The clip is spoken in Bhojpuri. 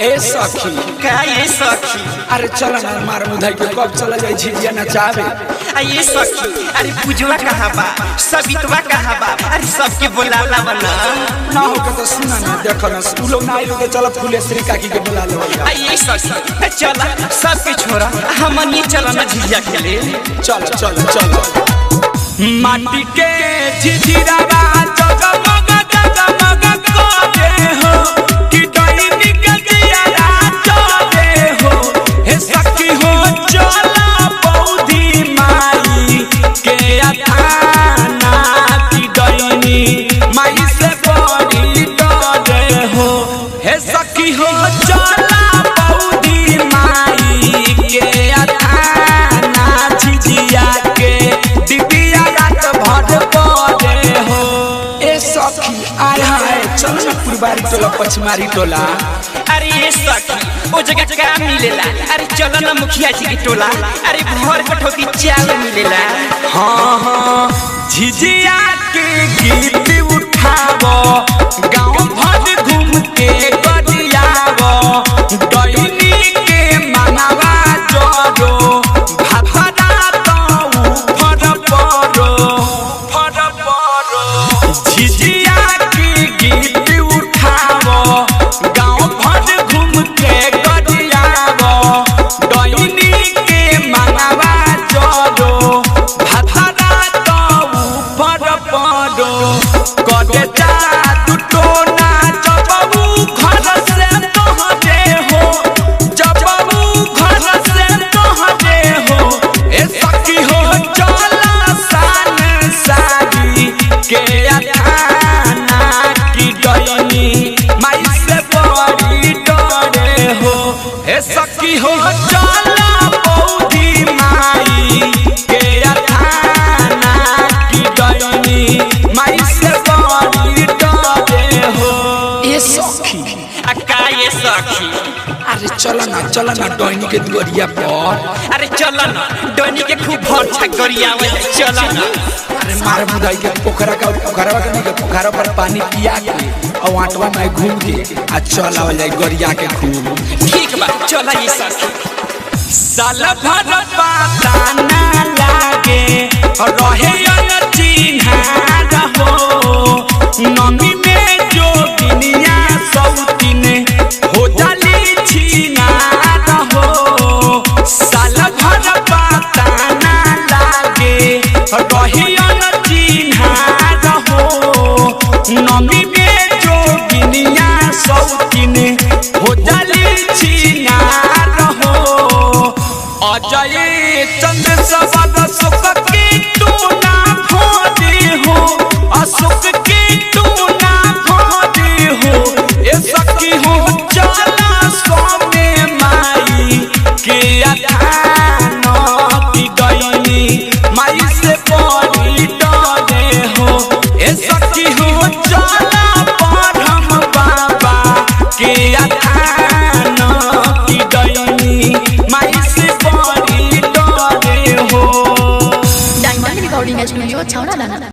ए सखी का ये सखी अरे चल ना मार मुधाई के कब चला जाई झिझिया नचावे। ये सखी अरे पूजवा कहाँ बा सबितवा कहाँ बा अरे सबके बोलाला बना ना हो के तो सुना ना देखो ना तू लोग ना आइलो तो चल फुलेश्वरी काकी के बुला लो। ये सखी चल सबके छोरा हमनी चल ना झिझिया खेले। चल चल चल माटी के झिझिया जगमग जगमग करे हो कि डईनी के दिया चले हो। हे सखी हो चला बौधी माई के अथाना कि डईनी माई से बड़ी डरे हो। हे सखी हो चला बौधी माई के अथाना झिझिया के दिदिया रात भर पड़े हो। ए सखी आया है चल ना पुरबारी टोला पछमारी टोला। अरे ये सखी ओ जगह का मिलेला अरे चलो ना मुखिया जी की टोला अरे भर कठोती चावल मिलेला। हाँ हाँ झिझिया के गीत उठावो गाँव भर घूम के गरियावो डईनी के मनवा जोरो भातरा तो फर परो झिझिया के गीत उठावो गाँव भर घूम के गरियावो डईनी के मनवा जोरो भातरा तो फर परो करे जादू टोना जबऊ घर से तोहरे हो जबऊ घर से तोहरे हो। ए सखी हो चला सान सारी के अथाना की डईनी माई से बड़ी डरे हो। ए सखी हो चला बौधी माई के अथाना की डईनी माई से बड़ी डरे हो। ए सखी का ये सखी अरे चल ना डईनी के दुआरिया पर। अरे चल ना डईनी के खूब भर छगरिया चल ना। अरे मार मुधाई के पोखरा का पोखरवा के नहीं के पोखरा पर पानी पिया के और आटवा में घूम के आ चल आवल जाई गरिया के खूब। ठीक बा चल ये सखी साल भर पता ना लागे रहे न चिन्हा रहो नमी में जो दुनिया सौतीन हो जाली छीना रहो। साल भर पता ना लागे रहे न चिन्हा रहो नमी में जो दुनिया सौतीन हो जाली छीना रहो। अजय चंद्र सबद सुख की तू ना भोदी हो अशोक की तू ना भोदी हो। ए सखी हो चला सोमे माई के अथाना की डईनी माई से बड़ी डरे हो। ए सखी हो चला परम बाबा के अथाना की डईनी माई से बड़ी डरे हो। Diamond recording studio Chhawra.